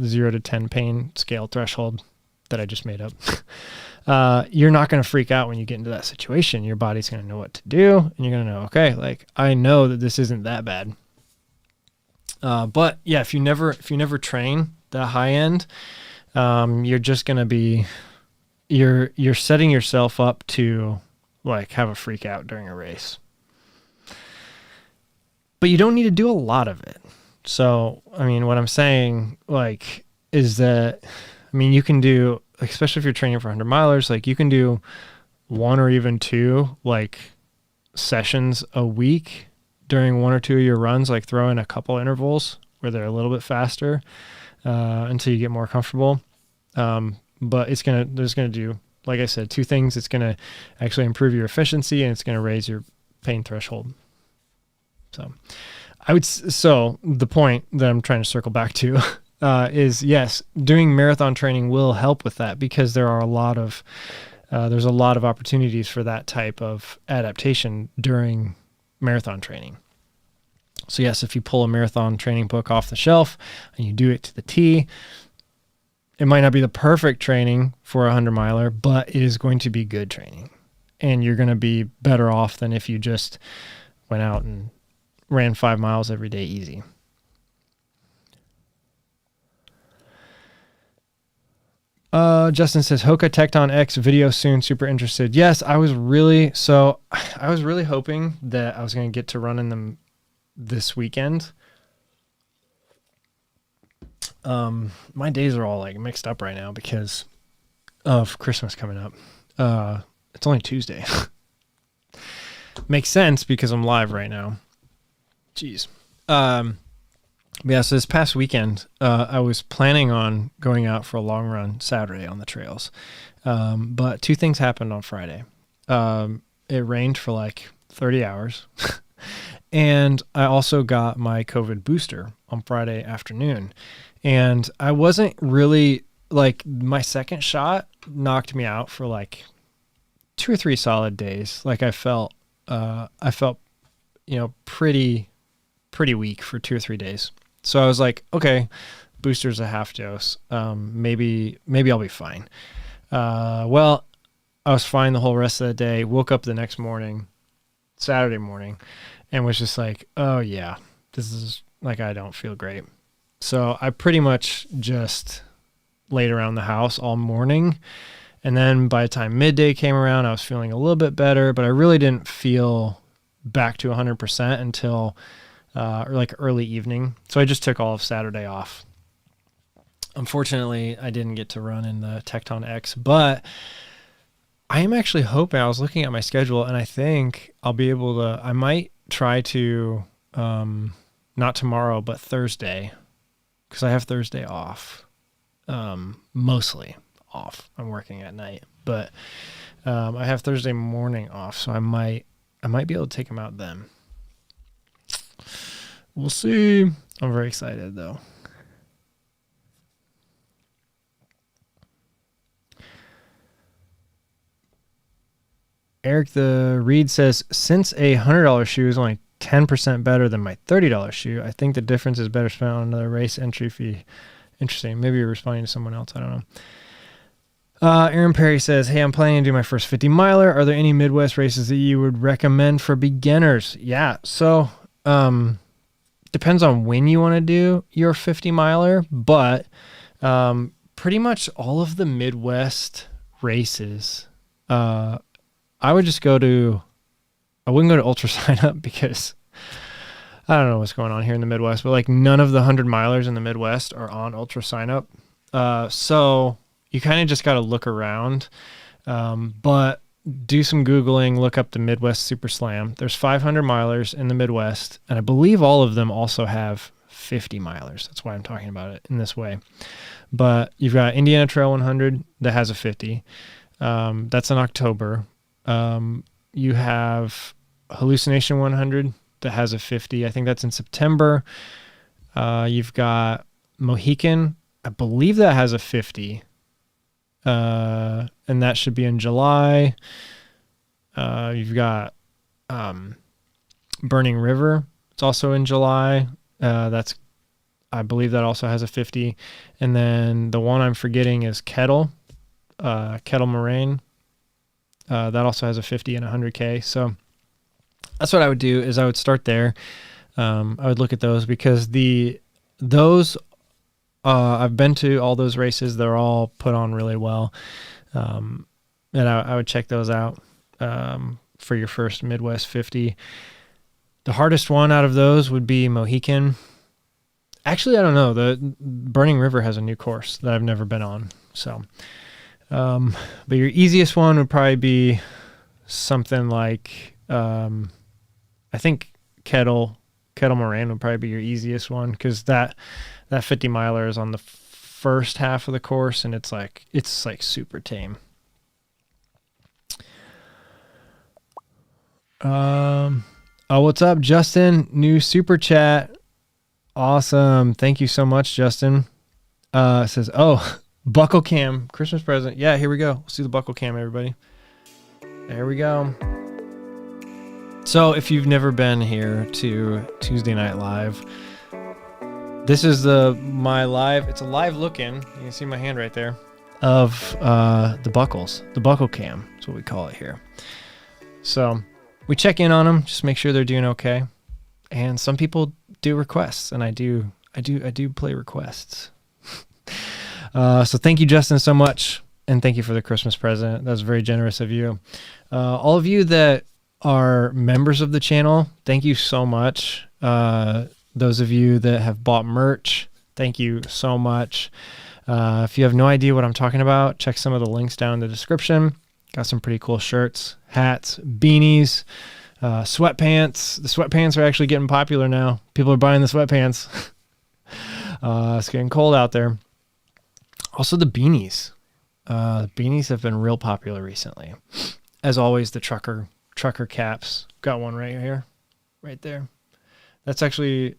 0 to 10 pain scale threshold that I just made up. You're not going to freak out when you get into that situation. Your body's going to know what to do, and you're going to know, okay, like, I know that this isn't that bad. But yeah, if you never train the high end, you're just going to be, you're setting yourself up to like have a freak out during a race. But you don't need to do a lot of it. So, I mean, what I'm saying, like, is that, I mean, you can do, especially if you're training for 100 milers, like, you can do 1 or even 2, like, sessions a week during 1 or 2 of your runs, like throw in a couple intervals where they're a little bit faster, until you get more comfortable. But there's going to do, like I said, 2 things. It's going to actually improve your efficiency, and it's going to raise your pain threshold. So the point that I'm trying to circle back to, is yes, doing marathon training will help with that, because there's a lot of opportunities for that type of adaptation during marathon training. So yes, if you pull a marathon training book off the shelf and you do it to the T, it might not be the perfect training for a 100 miler, but it is going to be good training, and you're going to be better off than if you just went out and ran 5 miles every day easy. Justin says, Hoka Tectonx video soon. Super interested. Yes, I was really hoping that I was going to get to run in them this weekend. My days are all like mixed up right now because of Christmas coming up. It's only Tuesday. Makes sense because I'm live right now. Jeez. Yeah, so this past weekend, I was planning on going out for a long run Saturday on the trails. But 2 things happened on Friday. It rained for like 30 hours. And I also got my COVID booster on Friday afternoon. And I wasn't really, like, my second shot knocked me out for like 2 or 3 solid days. Like, I felt, pretty weak for 2 or 3 days. So I was like, okay, booster's a half dose. Maybe I'll be fine. Well, I was fine the whole rest of the day. Woke up the next morning, Saturday morning, and was just like, oh yeah, this is like, I don't feel great. So I pretty much just laid around the house all morning. And then by the time midday came around, I was feeling a little bit better, but I really didn't feel back to 100% until like early evening. So I just took all of Saturday off. Unfortunately, I didn't get to run in the Tectonx, but I am actually hoping, I was looking at my schedule, and I think I'll be able to, I might try to, not tomorrow, but Thursday, because I have Thursday off, mostly off. I'm working at night, but I have Thursday morning off, so I might be able to take them out then. We'll see. I'm very excited though. Eric the Reed says, since a $100 shoe is only 10% better than my $30 shoe, I think the difference is better spent on another race entry fee. Interesting. Maybe you're responding to someone else. I don't know. Aaron Perry says, hey, I'm planning to do my first 50 miler. Are there any Midwest races that you would recommend for beginners? Yeah. So, depends on when you want to do your 50 miler, but, pretty much all of the Midwest races, I would just I wouldn't go to Ultra Sign Up because I don't know what's going on here in the Midwest, but like none of the 100 milers in the Midwest are on ultra sign up. So you kind of just got to look around, but do some Googling, look up the Midwest Super Slam. There's 500 milers in the Midwest, and I believe all of them also have 50 milers. That's why I'm talking about it in this way. But you've got Indiana Trail 100 that has a 50. That's in October. You have Hallucination 100 that has a 50. I think that's in September. You've got Mohican. I believe that has a 50. And that should be in July. You've got Burning River. It's also in July. I believe that also has a 50. And then the one I'm forgetting is Kettle Moraine. That also has a 50 and 100K. So that's what I would do is I would start there. I would look at those because those I've been to all those races. They're all put on really well. And I would check those out for your first Midwest 50. The hardest one out of those would be Mohican. Actually, I don't know. The Burning River has a new course that I've never been on. So, but your easiest one would probably be something like, I think Kettle Moraine would probably be your easiest one because that 50 miler is on the first half of the course and it's like super tame. Oh, what's up, Justin? New super chat. Awesome. Thank you so much, Justin. It says, oh, buckle cam, Christmas present. Yeah, here we go. Let's do the buckle cam, everybody. There we go. So if you've never been here to Tuesday Night Live, this is my live. It's a live look-in. You can see my hand right there of the buckles. The buckle cam is what we call it here. So we check in on them, just make sure they're doing okay. And some people do requests, and I do play requests. So thank you, Justin, so much, and thank you for the Christmas present. That was very generous of you. All of you that are members of the channel, thank you so much. Those of you that have bought merch, thank you so much. If you have no idea what I'm talking about, check some of the links down in the description. Got some pretty cool shirts, hats, beanies, sweatpants. The sweatpants are actually getting popular now. People are buying the sweatpants. It's getting cold out there. Also the beanies. The beanies have been real popular recently. As always, the trucker caps. Got one right here, right there. That's actually,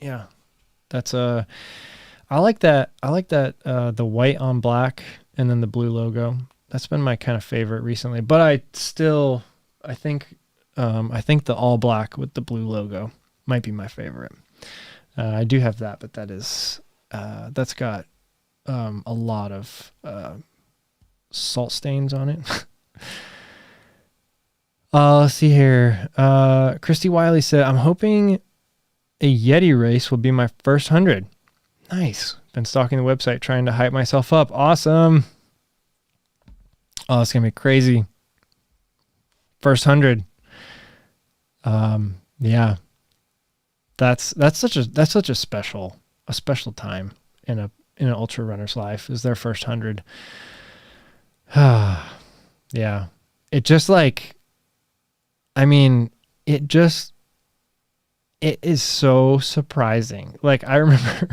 yeah, that's I like that. The white on black and then the blue logo. That's been my kind of favorite recently. But I think the all black with the blue logo might be my favorite. I do have that, but that's got a lot of salt stains on it. Let's see here. Christy Wiley said, I'm hoping a Yeti race will be my first 100. Nice. Been stalking the website, trying to hype myself up. Awesome. Oh, it's going to be crazy. First 100. Yeah. That's such a special time in an ultra runner's life is their first 100. Yeah. It just like, I mean, it is so surprising. Like I remember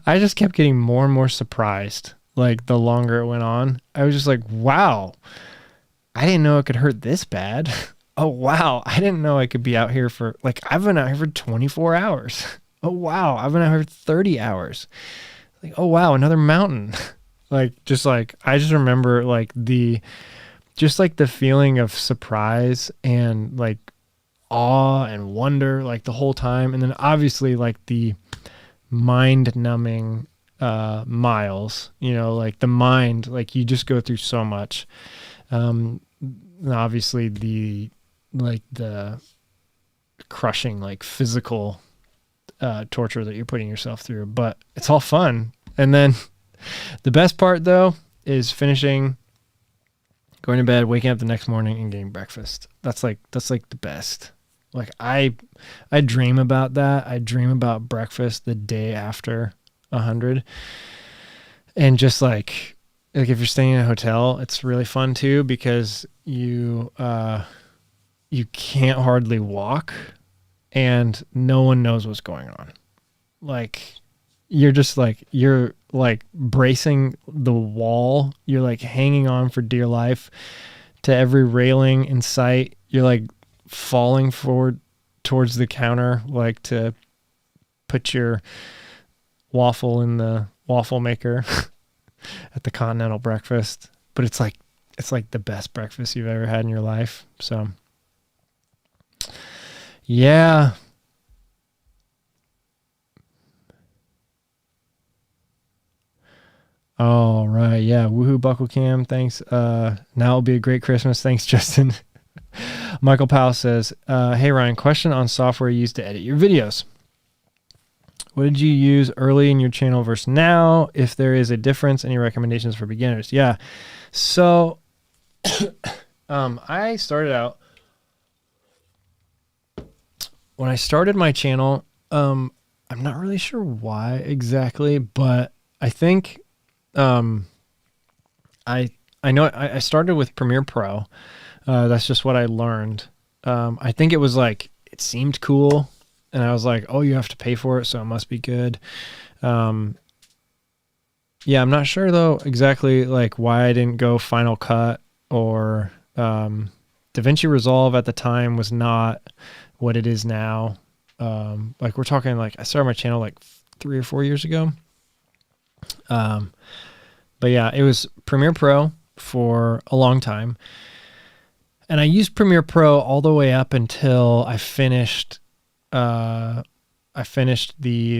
I just kept getting more and more surprised. Like the longer it went on, I was just like, wow, I didn't know it could hurt this bad. Oh, wow. I didn't know I could be out here for like, I've been out here for 24 hours. Oh, wow. I've been out here for 30 hours. Like, oh, wow. Another mountain. I just remember like the feeling of surprise and like awe and wonder, like the whole time. And then obviously like the mind numbing miles, like the mind, like you just go through so much. Obviously the crushing, like physical torture that you're putting yourself through, but it's all fun. And then the best part though is finishing, going to bed, waking up the next morning and getting breakfast. That's like the best. Like I dream about that. I dream about breakfast the day after 100. And just like if you're staying in a hotel, it's really fun too, because you can't hardly walk and no one knows what's going on. Like you're bracing the wall. You're like hanging on for dear life to every railing in sight. You're like falling forward towards the counter, like to put your waffle in the waffle maker at the continental breakfast. But it's like the best breakfast you've ever had in your life. So yeah. All right. Yeah. Woohoo, Buckle Cam. Thanks. Now it'll be a great Christmas. Thanks, Justin. Michael Powell says, hey, Ryan, question on software you use to edit your videos. What did you use early in your channel versus now? If there is a difference, any recommendations for beginners? Yeah. So I started out, when I started my channel, I'm not really sure why exactly, but I think I know I started with Premiere Pro. That's just what I learned. I think it was like, it seemed cool. And I was like, oh, you have to pay for it, so it must be good. Yeah, I'm not sure though exactly like why I didn't go Final Cut or DaVinci Resolve at the time was not what it is now. Like we're talking like I started my channel like 3 or 4 years ago. But yeah, it was Premiere Pro for a long time. And I used Premiere Pro all the way up until I finished the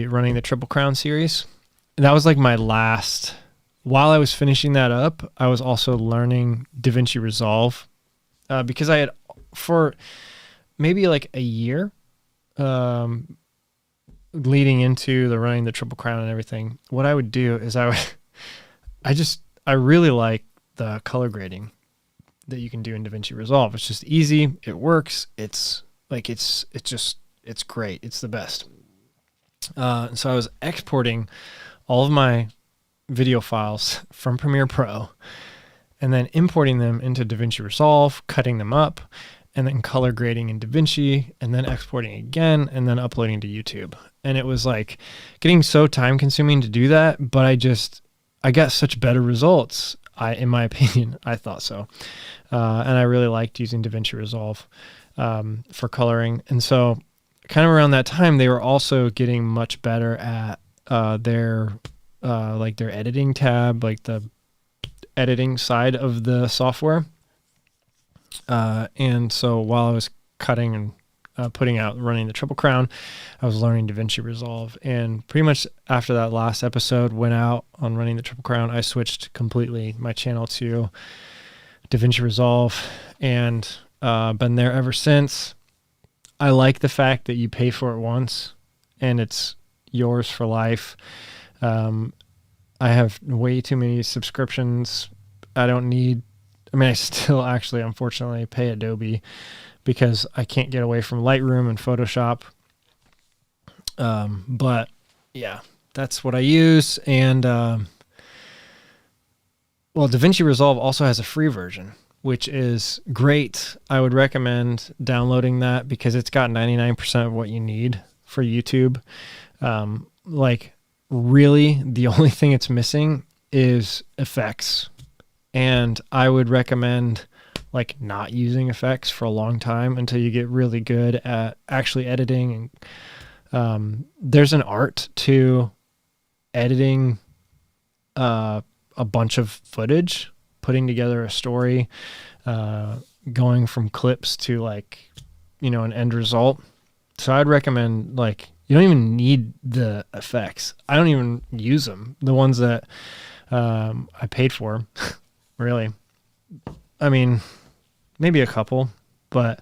running the Triple Crown series. And that was like my last, while I was finishing that up, I was also learning DaVinci Resolve, because I had, for maybe like a year, leading into the running the Triple Crown and everything, what I would do is I really like the color grading that you can do in DaVinci Resolve. It's just easy. It works. It's great. It's the best. So I was exporting all of my video files from Premiere Pro and then importing them into DaVinci Resolve, cutting them up, and then color grading in DaVinci, and then exporting again, and then uploading to YouTube. And it was like getting so time consuming to do that, but I got such better results. In my opinion, I thought so. And I really liked using DaVinci Resolve for coloring. And so kind of around that time, they were also getting much better at their editing tab, like the editing side of the software. And so while I was cutting and running the Triple Crown, I was learning DaVinci Resolve. And pretty much after that last episode went out on running the Triple Crown, I switched completely my channel to DaVinci Resolve and been there ever since. I like the fact that you pay for it once and it's yours for life. I have way too many subscriptions. I still actually, unfortunately, pay Adobe because I can't get away from Lightroom and Photoshop. But yeah, that's what I use. And, DaVinci Resolve also has a free version, which is great. I would recommend downloading that because it's got 99% of what you need for YouTube. Really, the only thing it's missing is effects. And I would recommend not using effects for a long time until you get really good at actually editing. And there's an art to editing a bunch of footage, putting together a story, going from clips to an end result. So I'd recommend you don't even need the effects. I don't even use them. The ones that I paid for, really. I mean, maybe a couple, but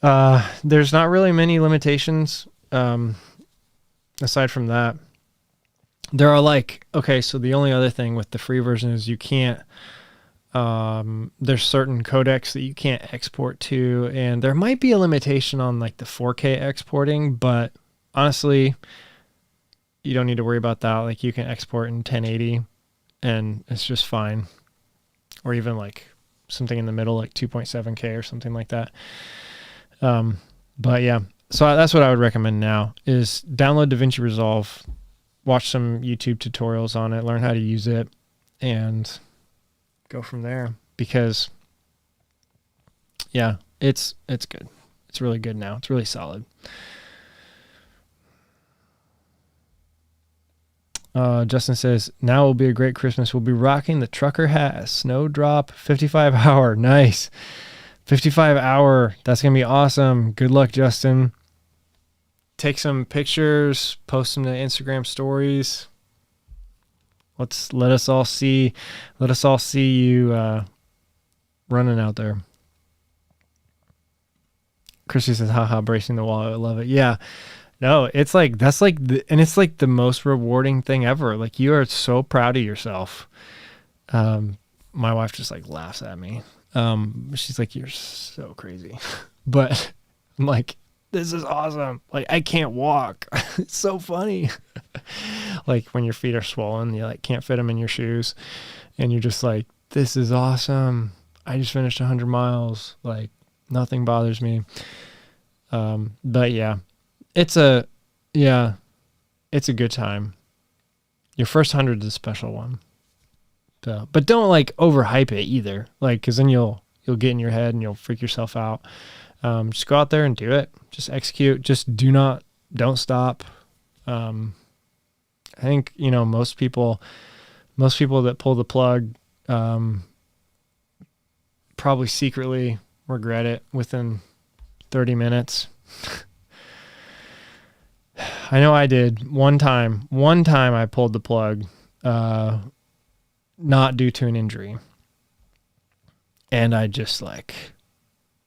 there's not really many limitations aside from that. There are so the only other thing with the free version is you can't There's certain codecs that you can't export to, and there might be a limitation on like the 4K exporting, but honestly, you don't need to worry about that. Like you can export in 1080 and it's just fine. Or even like something in the middle, like 2.7K or something like that. But yeah, so that's what I would recommend now is download DaVinci Resolve, watch some YouTube tutorials on it, learn how to use it, and go from there. Because yeah, it's good. It's really good now. It's really solid. Justin says, now will be a great Christmas. We'll be rocking the trucker hat, snowdrop, 55 hour. Nice. 55 hour. That's going to be awesome. Good luck, Justin. Take some pictures, post them to Instagram stories. Let us all see you running out there. Christy says, haha, bracing the wall. I love it. Yeah. No, it's like, and it's like the most rewarding thing ever. Like you are so proud of yourself. My wife just like laughs at me. She's like, you're so crazy, but I'm like, this is awesome. Like I can't walk. It's so funny. Like when your feet are swollen, you like can't fit them in your shoes and you're just like, this is awesome. I just finished 100 miles. Like nothing bothers me. But yeah. It's a good time. Your first 100 is a special one. So, but don't like overhype it either. Like, cause then you'll get in your head and you'll freak yourself out. Just go out there and do it. Just execute. Just don't stop. I think, most people that pull the plug, probably secretly regret it within 30 minutes. I know I did one time I pulled the plug, not due to an injury. And I just like,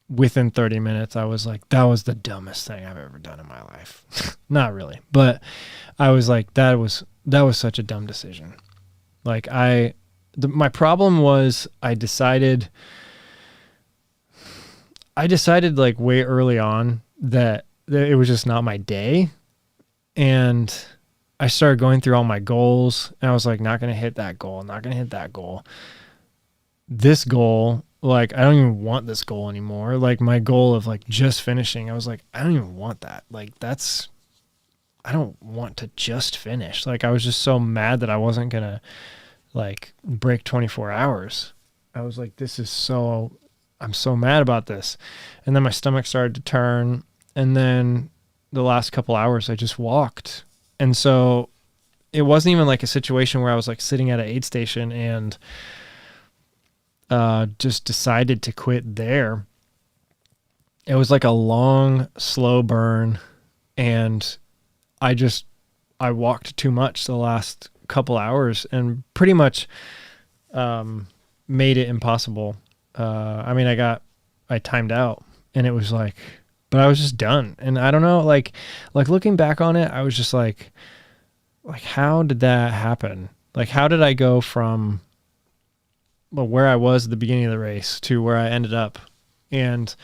within 30 minutes, I was like, that was the dumbest thing I've ever done in my life. Not really, but I was like, that was such a dumb decision. Like my problem was I decided like way early on that it was just not my day. And I started going through all my goals and I was like, not going to hit that goal, not going to hit that goal. This goal, like, I don't even want this goal anymore. Like my goal of like just finishing, I was like, I don't even want that. Like I don't want to just finish. Like I was just so mad that I wasn't going to like break 24 hours. I was like, I'm so mad about this. And then my stomach started to turn. And then the last couple hours I just walked. And so it wasn't even like a situation where I was like sitting at an aid station and just decided to quit there. It was like a long, slow burn. And I walked too much the last couple hours and pretty much made it impossible. I timed out and it was like, but I was just done. And I don't know, like looking back on it, I was just like, how did that happen? Like, how did I go from where I was at the beginning of the race to where I ended up? And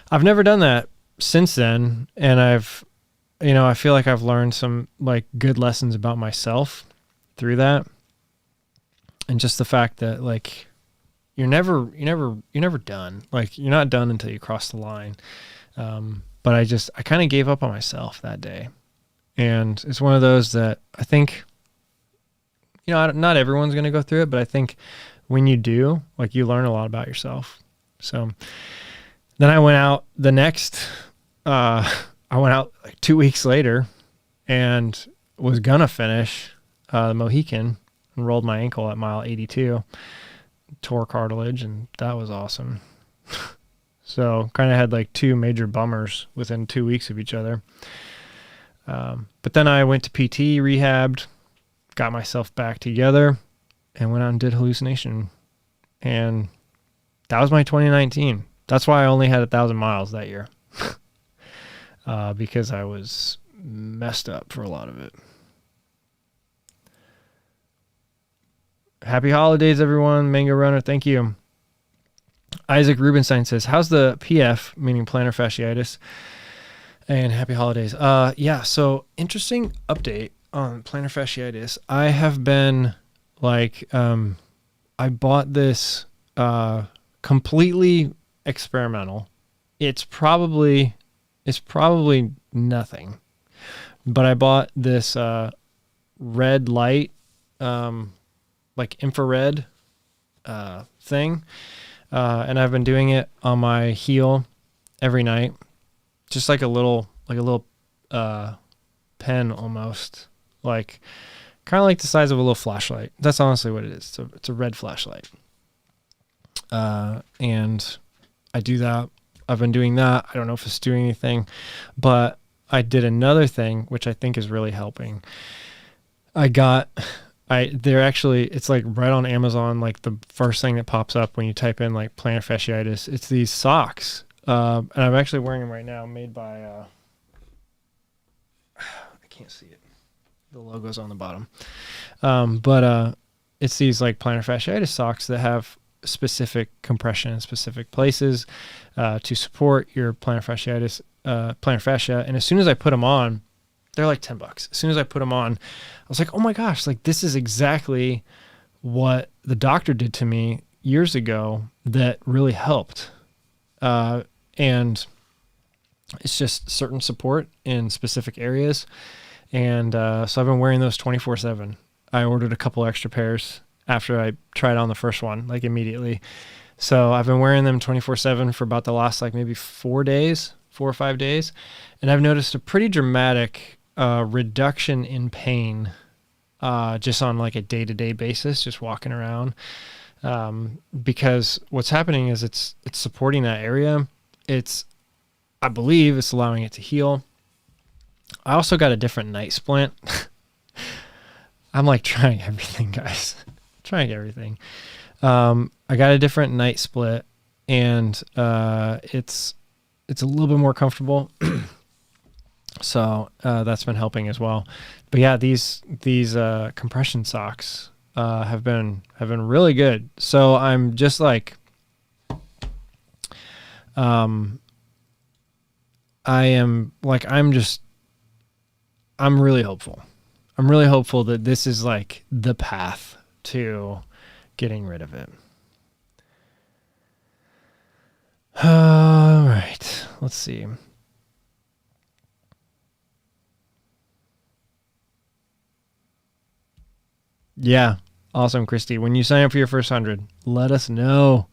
I've never done that since then. And I feel like I've learned some like good lessons about myself through that. And just the fact that like, you're never done. Like you're not done until you cross the line. But I kind of gave up on myself that day. And it's one of those that I think, not everyone's going to go through it, but I think when you do, like you learn a lot about yourself. So then I went out I went out like 2 weeks later and was going to finish, the Mohican and rolled my ankle at mile 82, tore cartilage. And that was awesome. So kind of had like two major bummers within 2 weeks of each other. But then I went to PT, rehabbed, got myself back together, and went out and did Hallucination. And that was my 2019. That's why I only had 1,000 miles that year. Because I was messed up for a lot of it. Happy holidays, everyone. Mango Runner, thank you. Isaac Rubinstein says, how's the PF, meaning plantar fasciitis? And happy holidays. Yeah, so interesting update on plantar fasciitis. I have been like, I bought this completely experimental. It's probably nothing, but I bought this red light, like infrared thing, and I've been doing it on my heel every night, just like a little pen almost, like kind of like the size of a little flashlight. That's honestly what it is. It's a red flashlight. And I do that. I've been doing that. I don't know if it's doing anything, but I did another thing, which I think is really helping. They're actually, it's like right on Amazon, like the first thing that pops up when you type in like plantar fasciitis. It's these socks. And I'm actually wearing them right now, made by, I can't see it. The logo's on the bottom. But it's these like plantar fasciitis socks that have specific compression in specific places to support your plantar fascia. And as soon as I put them on, they're like $10. As soon as I put them on, I was like, oh my gosh, like this is exactly what the doctor did to me years ago that really helped. And it's just certain support in specific areas. And so I've been wearing those 24/7. I ordered a couple extra pairs after I tried on the first one, like immediately. So I've been wearing them 24/7 for about the last like maybe 4 or 5 days. And I've noticed a pretty dramatic reduction in pain just on like a day-to-day basis, just walking around. Because what's happening is it's supporting that area. I believe it's allowing it to heal. I also got a different night splint. I'm like trying everything, guys. Trying everything. I got a different night split, and it's a little bit more comfortable. So that's been helping as well. But yeah, these compression socks have been really good. So I'm just like I'm really hopeful. I'm really hopeful that this is like the path to getting rid of it. All right, let's see. Yeah, awesome, Christy. When you sign up for your first 100, let us know.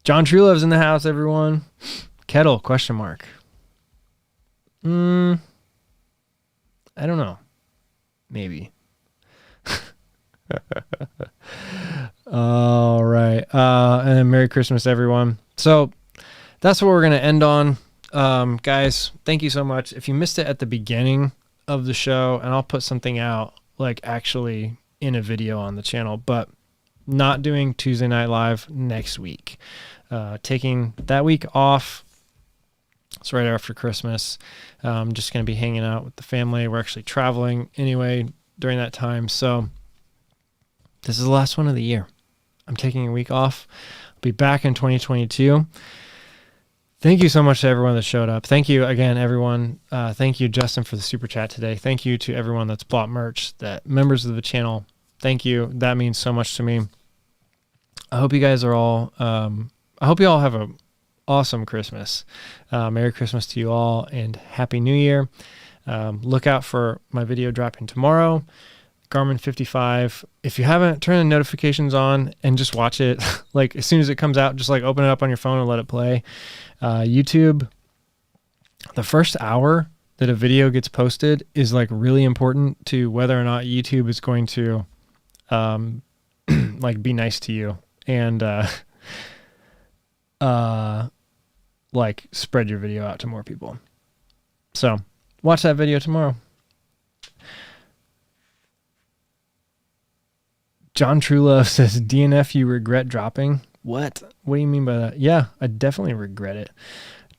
John Truelove's in the house, everyone. Kettle, question mark. I don't know. Maybe. All right. And then Merry Christmas, everyone. So that's what we're going to end on. Guys, thank you so much. If you missed it at the beginning of the show, and I'll put something out like actually in a video on the channel, but not doing Tuesday Night Live next week. Taking that week off. It's right after Christmas. I'm just going to be hanging out with the family. We're actually traveling anyway during that time. So this is the last one of the year. I'm taking a week off. I'll be back in 2022. Thank you so much to everyone that showed up. Thank you again, everyone. Thank you, Justin, for the super chat today. Thank you to everyone that's bought merch, that members of the channel. Thank you. That means so much to me. I hope you guys are all, I hope you all have an awesome Christmas. Merry Christmas to you all and Happy New Year. Look out for my video dropping tomorrow. Garmin 55. If you haven't, turn the notifications on and just watch it. Like as soon as it comes out, just like open it up on your phone and let it play. YouTube, the first hour that a video gets posted is like really important to whether or not YouTube is going to like be nice to you and like spread your video out to more people. So watch that video tomorrow. John Truelove says, DNF, you regret dropping? What? What do you mean by that? Yeah, I definitely regret it.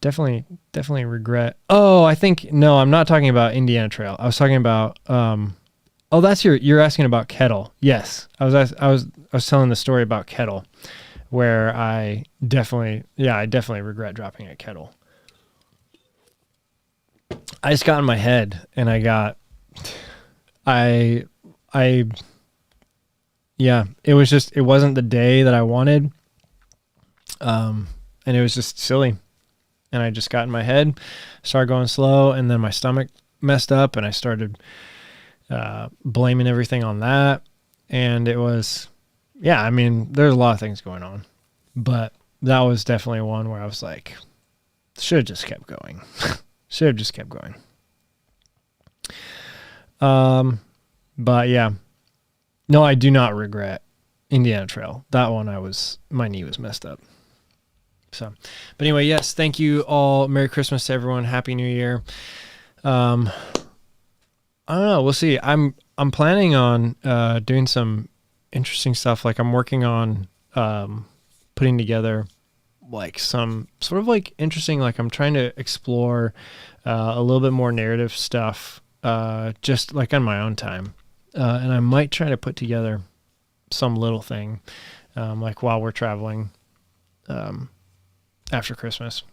Definitely regret. Oh, I think, no, I'm not talking about Indiana Trail. I was talking about Oh, you're asking about Kettle. Yes. I was telling the story about Kettle where I definitely regret dropping at Kettle. I just got in my head and it wasn't the day that I wanted. And it was just silly. And I just got in my head, started going slow, and then my stomach messed up and I started blaming everything on that. And it was, I mean, there's a lot of things going on, but that was definitely one where I was like, should have just kept going. But yeah, no, I do not regret Indiana Trail. That one my knee was messed up. So, but anyway, yes, thank you all. Merry Christmas to everyone. Happy New Year. I don't know. We'll see. I'm planning on doing some interesting stuff. Like I'm working on putting together like some sort of like interesting, like I'm trying to explore a little bit more narrative stuff just like on my own time. And I might try to put together some little thing like while we're traveling after Christmas.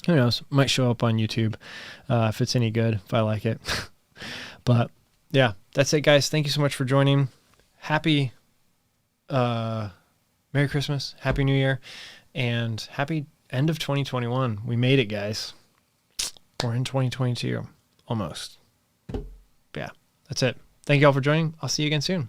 Who knows? Might show up on YouTube if it's any good, if I like it. But yeah, that's it, guys. Thank you so much for joining. Happy Merry Christmas, Happy New Year, and happy end of 2021. We made it, guys. We're in 2022, almost. Yeah, that's it. Thank you all for joining. I'll see you again soon.